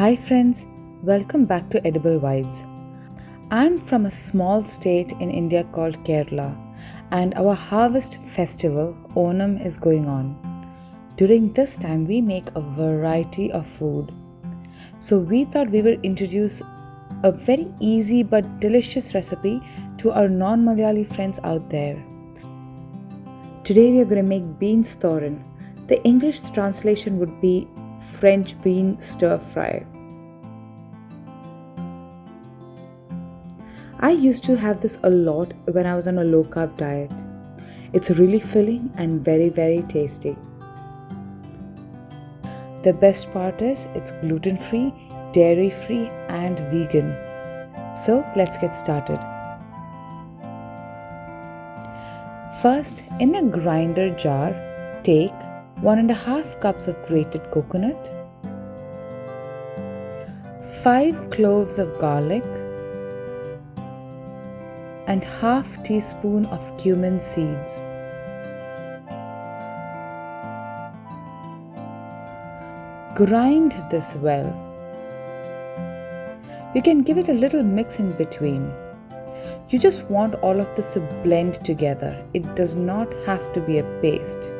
Hi friends, welcome back to Edible Vibes. I'm from a small state in India called Kerala, and our harvest festival Onam is going on. During this time we make a variety of food. So we thought we would introduce a very easy but delicious recipe to our non-Malayali friends out there. Today we are going to make beans thoran. The English translation would be French bean stir fry. I used to have this a lot when I was on a low carb diet. It's really filling and very tasty. The best part is it's gluten free, dairy free, and vegan. So let's get started. First, in a grinder jar, take 1.5 cups of grated coconut, 5 cloves of garlic, and half teaspoon of cumin seeds. Grind this well. You can give it a little mix in between. You just want all of this to blend together. It does not have to be a paste.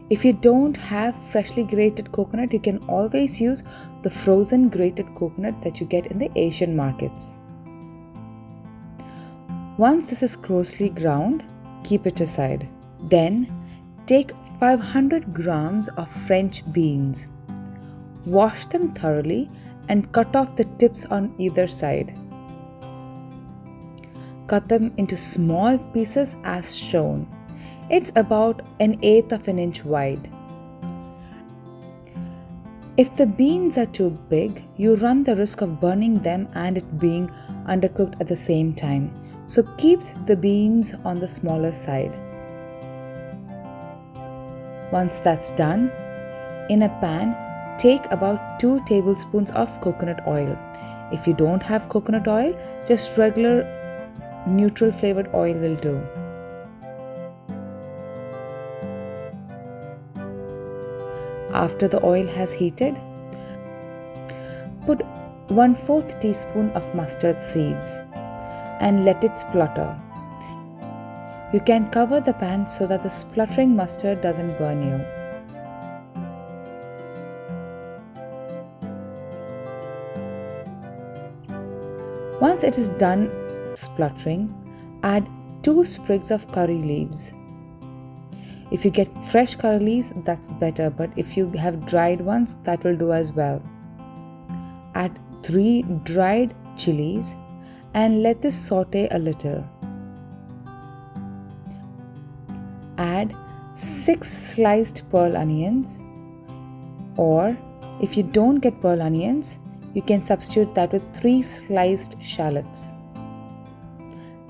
If you don't have freshly grated coconut, you can always use the frozen grated coconut that you get in the Asian markets. Once this is coarsely ground, keep it aside. Then, take 500 grams of French beans. Wash them thoroughly and cut off the tips on either side. Cut them into small pieces as shown. It's about 1/8 of an inch wide. If the beans are too big, you run the risk of burning them and it being undercooked at the same time. So keep the beans on the smaller side. Once that's done, in a pan, take about 2 tablespoons of coconut oil. If you don't have coconut oil, just regular neutral flavored oil will do. After the oil has heated, put 1/4 teaspoon of mustard seeds and let it splutter. You can cover the pan so that the spluttering mustard doesn't burn you. Once it is done spluttering, add 2 sprigs of curry leaves. If you get fresh curry leaves, that's better, but if you have dried ones, that will do as well. Add 3 dried chilies and let this saute a little. Add 6 sliced pearl onions, or if you don't get pearl onions, you can substitute that with 3 sliced shallots.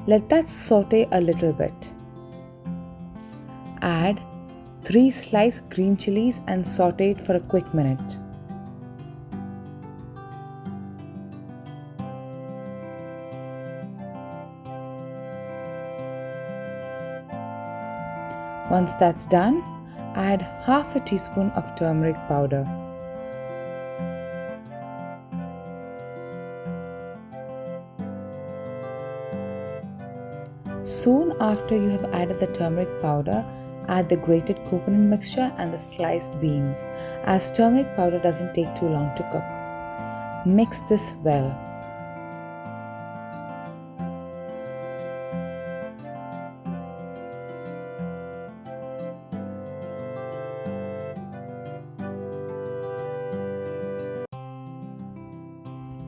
Let that saute a little bit. Add 3 sliced green chilies and saute it for a quick minute. Once that's done, add half a teaspoon of turmeric powder. Soon after you have added the turmeric powder, add the grated coconut mixture and the sliced beans, as turmeric powder doesn't take too long to cook. Mix this well.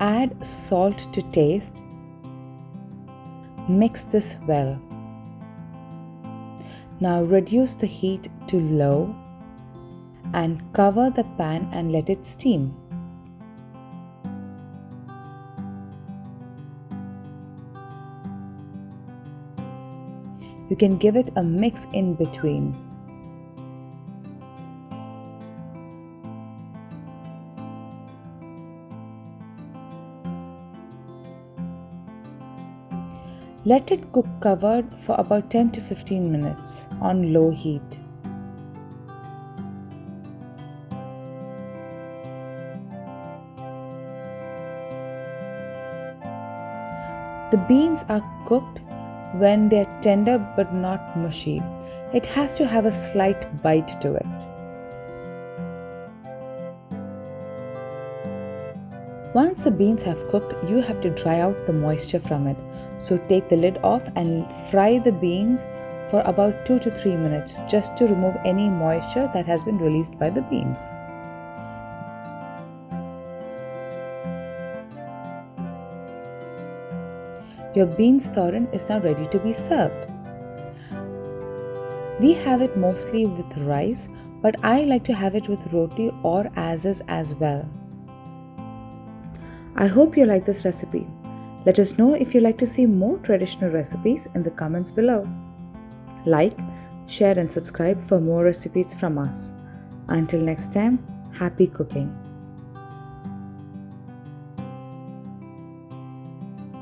Add salt to taste. Mix this well. Now reduce the heat to low and cover the pan and let it steam. You can give it a mix in between. Let it cook covered for about 10 to 15 minutes on low heat. The beans are cooked when they are tender but not mushy. It has to have a slight bite to it. Once the beans have cooked, you have to dry out the moisture from it. So take the lid off and fry the beans for about 2 to 3 minutes just to remove any moisture that has been released by the beans. Your beans thoran is now ready to be served. We have it mostly with rice, but I like to have it with roti or as is as well. I hope you like this recipe. Let us know if you like to see more traditional recipes in the comments below. Like, share and subscribe for more recipes from us. Until next time, happy cooking.